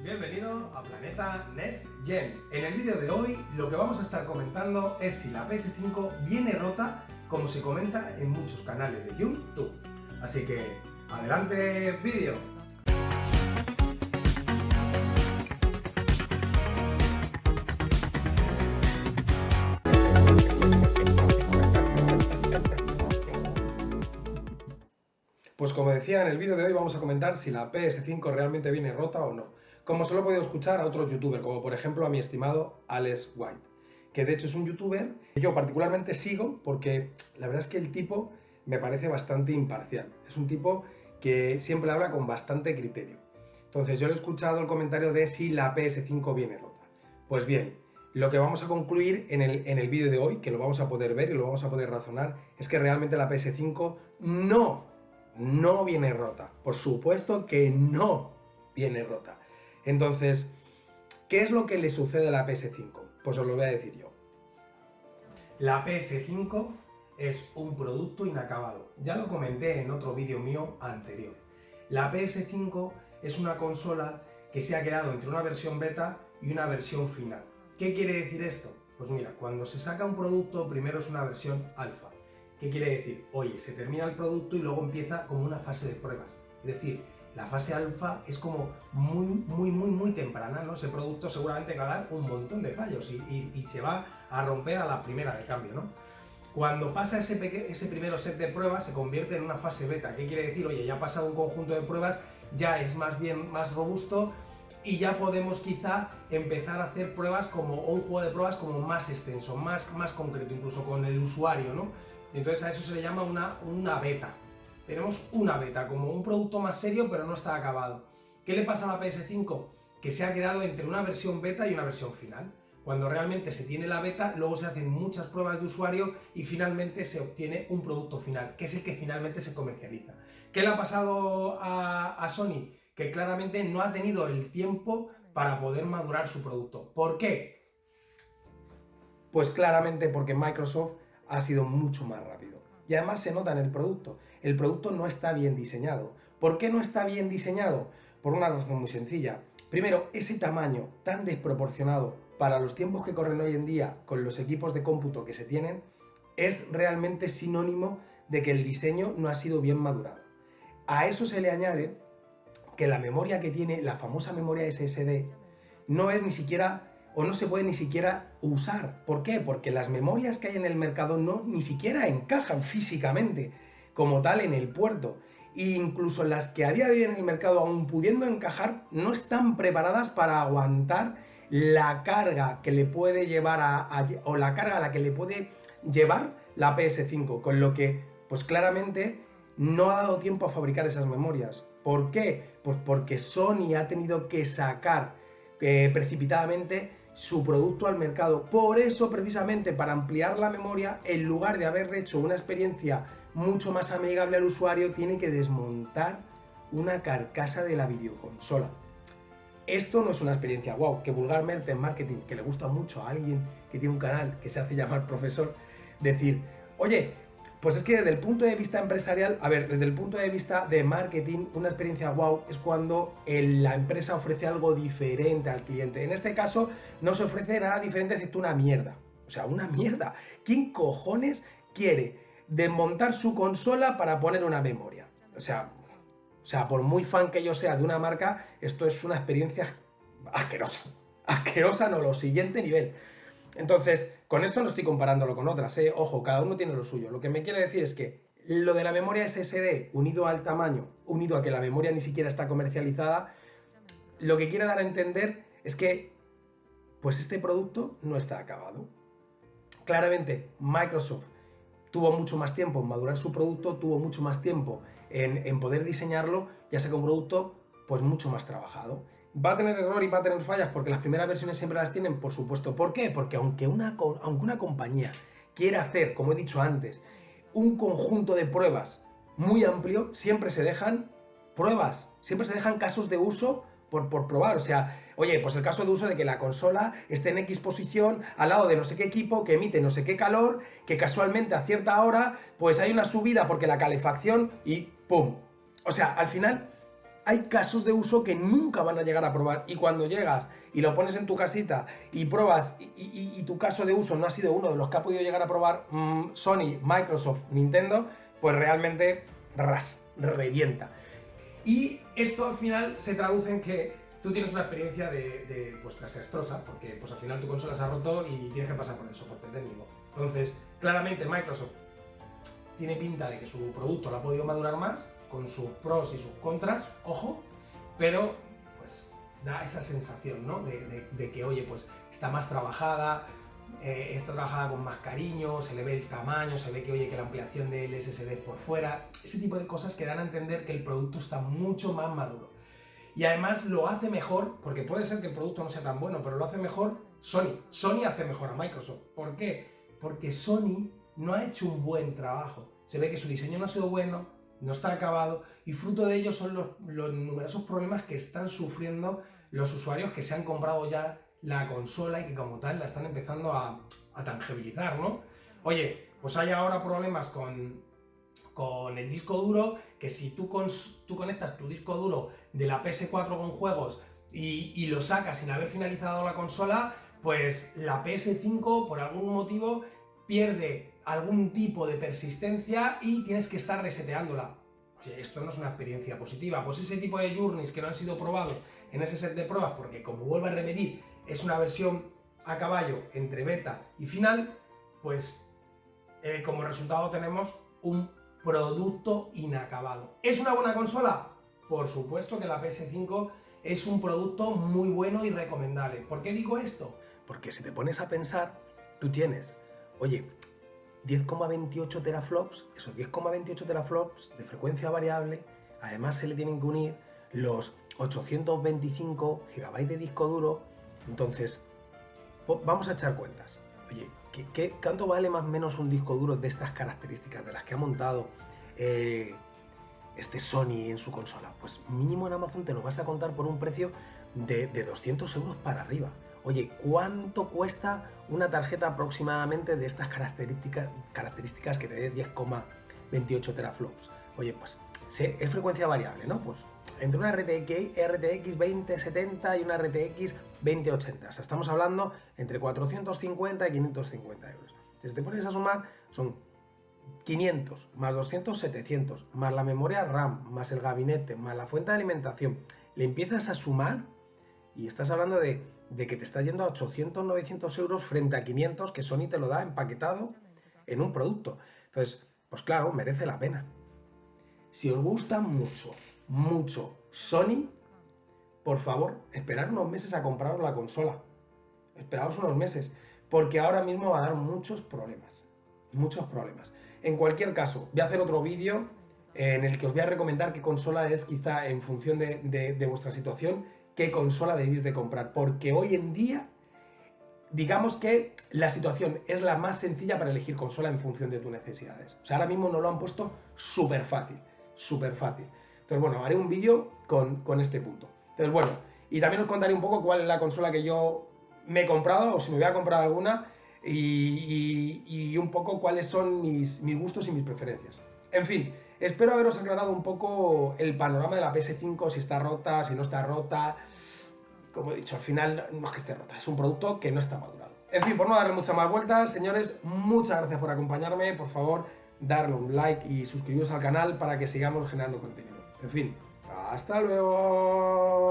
Bienvenido a Planeta Next Gen. En el vídeo de hoy lo que vamos a estar comentando es si la PS5 viene rota, como se comenta en muchos canales de YouTube. Así que, ¡adelante vídeo! Pues como decía, en el vídeo de hoy vamos a comentar si la PS5 realmente viene rota o no. Como solo he podido escuchar a otros youtubers, como por ejemplo a mi estimado Alex White, que de hecho es un youtuber que yo particularmente sigo porque la verdad es que el tipo me parece bastante imparcial. Es un tipo que siempre habla con bastante criterio. Entonces yo le he escuchado el comentario de si la PS5 viene rota. Pues bien, lo que vamos a concluir en el vídeo de hoy, que lo vamos a poder ver y lo vamos a poder razonar, es que realmente la PS5 no viene rota. Por supuesto que no viene rota. Entonces, ¿qué es lo que le sucede a la PS5? Pues os lo voy a decir yo. La PS5 es un producto inacabado. Ya lo comenté en otro vídeo mío anterior. La PS5 es una consola que se ha quedado entre una versión beta y una versión final. ¿Qué quiere decir esto? Pues mira, cuando se saca un producto, primero es una versión alfa. ¿Qué quiere decir? Oye, se termina el producto y luego empieza como una fase de pruebas. Es decir, la fase alfa es como muy temprana, ¿no? Ese producto seguramente va a dar un montón de fallos y se va a romper a la primera de cambio, ¿no? Cuando pasa ese primer set de pruebas se convierte en una fase beta. ¿Qué quiere decir? Oye, ya ha pasado un conjunto de pruebas, ya es más robusto y ya podemos quizá empezar a hacer pruebas como un juego de pruebas como más extenso, más concreto, incluso con el usuario, ¿no? Entonces a eso se le llama una beta. Tenemos una beta, como un producto más serio, pero no está acabado. ¿Qué le pasa a la PS5? Que se ha quedado entre una versión beta y una versión final. Cuando realmente se tiene la beta, luego se hacen muchas pruebas de usuario y finalmente se obtiene un producto final, que es el que finalmente se comercializa. ¿Qué le ha pasado a Sony? Que claramente no ha tenido el tiempo para poder madurar su producto. ¿Por qué? Pues claramente porque Microsoft ha sido mucho más rápido. Y además se nota en el producto. El producto no está bien diseñado. ¿Por qué no está bien diseñado? Por una razón muy sencilla. Primero, ese tamaño tan desproporcionado para los tiempos que corren hoy en día con los equipos de cómputo que se tienen es realmente sinónimo de que el diseño no ha sido bien madurado. A eso se le añade que la memoria que tiene, la famosa memoria SSD, no es ni siquiera o no se puede ni siquiera usar. ¿Por qué? Porque las memorias que hay en el mercado ni siquiera encajan físicamente como tal en el puerto. E incluso las que a día de hoy en el mercado, aún pudiendo encajar, no están preparadas para aguantar la carga que le puede llevar o la carga a la que le puede llevar la PS5. Con lo que, pues claramente, no ha dado tiempo a fabricar esas memorias. ¿Por qué? Pues porque Sony ha tenido que sacar precipitadamente su producto al mercado. Por eso, precisamente, para ampliar la memoria, en lugar de haber hecho una experiencia mucho más amigable al usuario, tiene que desmontar una carcasa de la videoconsola. Esto no es una experiencia wow, que vulgarmente en marketing, que le gusta mucho a alguien que tiene un canal que se hace llamar profesor, decir, oye, pues es que desde el punto de vista empresarial, desde el punto de vista de marketing, una experiencia wow es cuando la empresa ofrece algo diferente al cliente. En este caso, no se ofrece nada diferente excepto una mierda. O sea, una mierda. ¿Quién cojones quiere desmontar su consola para poner una memoria? O sea, por muy fan que yo sea de una marca, esto es una experiencia asquerosa. Asquerosa, no, lo siguiente nivel. Entonces, con esto no estoy comparándolo con otras, ojo, cada uno tiene lo suyo. Lo que me quiere decir es que lo de la memoria SSD, unido al tamaño, unido a que la memoria ni siquiera está comercializada, lo que quiere dar a entender es que, pues este producto no está acabado. Claramente, Microsoft tuvo mucho más tiempo en madurar su producto, tuvo mucho más tiempo en poder diseñarlo, ya sea un producto pues mucho más trabajado. ¿Va a tener error y va a tener fallas porque las primeras versiones siempre las tienen? Por supuesto. ¿Por qué? Porque aunque una compañía quiera hacer, como he dicho antes, un conjunto de pruebas muy amplio, siempre se dejan pruebas, siempre se dejan casos de uso por probar. O sea, oye, pues el caso de uso de que la consola esté en X posición al lado de no sé qué equipo que emite no sé qué calor, que casualmente a cierta hora pues hay una subida porque la calefacción y ¡pum! O sea, al final hay casos de uso que nunca van a llegar a probar, y cuando llegas y lo pones en tu casita y pruebas y tu caso de uso no ha sido uno de los que ha podido llegar a probar Sony, Microsoft, Nintendo, pues realmente revienta. Y esto al final se traduce en que tú tienes una experiencia pues desastrosa, porque pues al final tu consola se ha roto y tienes que pasar por el soporte técnico. Entonces, claramente Microsoft tiene pinta de que su producto lo ha podido madurar más, con sus pros y sus contras, ojo, pero pues da esa sensación, ¿no? De que, oye, pues está más trabajada, está trabajada con más cariño, se le ve el tamaño, se ve que, oye, que la ampliación del SSD por fuera, ese tipo de cosas que dan a entender que el producto está mucho más maduro. Y además lo hace mejor, porque puede ser que el producto no sea tan bueno, pero lo hace mejor Sony. Sony hace mejor a Microsoft. ¿Por qué? Porque Sony no ha hecho un buen trabajo. Se ve que su diseño no ha sido bueno, no está acabado, y fruto de ello son los numerosos problemas que están sufriendo los usuarios que se han comprado ya la consola y que como tal la están empezando a tangibilizar, ¿no? Oye, pues hay ahora problemas con el disco duro, que si tú conectas tu disco duro de la PS4 con juegos y lo sacas sin haber finalizado la consola, pues la PS5 por algún motivo pierde algún tipo de persistencia y tienes que estar reseteándola. Oye, esto no es una experiencia positiva. Pues ese tipo de journeys que no han sido probados en ese set de pruebas, porque como vuelvo a repetir, es una versión a caballo entre beta y final, pues como resultado tenemos un producto inacabado. ¿Es una buena consola? Por supuesto que la PS5 es un producto muy bueno y recomendable. ¿Por qué digo esto? Porque si te pones a pensar, tú tienes, oye, 10,28 teraflops, esos 10,28 teraflops de frecuencia variable, además se le tienen que unir los 825 GB de disco duro. Entonces, vamos a echar cuentas. Oye, ¿cuánto vale más o menos un disco duro de estas características, de las que ha montado este Sony en su consola? Pues mínimo en Amazon te lo vas a contar por un precio de 200 euros para arriba. Oye, ¿cuánto cuesta una tarjeta aproximadamente de estas características que te dé 10,28 teraflops? Oye, pues es frecuencia variable, ¿no? Pues entre una RTX 2070 y una RTX 2080. O sea, estamos hablando entre 450 y 550 euros. Si te pones a sumar, son 500, más 200, 700, más la memoria RAM, más el gabinete, más la fuente de alimentación. Le empiezas a sumar y estás hablando de que te estás yendo a 800, 900 euros frente a 500 que Sony te lo da empaquetado en un producto. Entonces, pues claro, merece la pena. Si os gusta mucho Sony, por favor, esperad unos meses a compraros la consola. Esperaos unos meses, porque ahora mismo va a dar muchos problemas. Muchos problemas. En cualquier caso, voy a hacer otro vídeo en el que os voy a recomendar qué consola es, quizá en función de vuestra situación, qué consola debéis de comprar. Porque hoy en día, digamos que la situación es la más sencilla para elegir consola en función de tus necesidades. O sea, ahora mismo nos lo han puesto súper fácil. Súper fácil. Entonces, bueno, haré un vídeo con este punto. Entonces, bueno, y también os contaré un poco cuál es la consola que yo me he comprado, o si me voy a comprar alguna, y un poco cuáles son mis gustos y mis preferencias. En fin, espero haberos aclarado un poco el panorama de la PS5, si está rota, si no está rota. Como he dicho, al final no es que esté rota, es un producto que no está madurado. En fin, por no darle muchas más vueltas, señores, muchas gracias por acompañarme. Por favor, darle un like y suscribiros al canal para que sigamos generando contenido. En fin, hasta luego.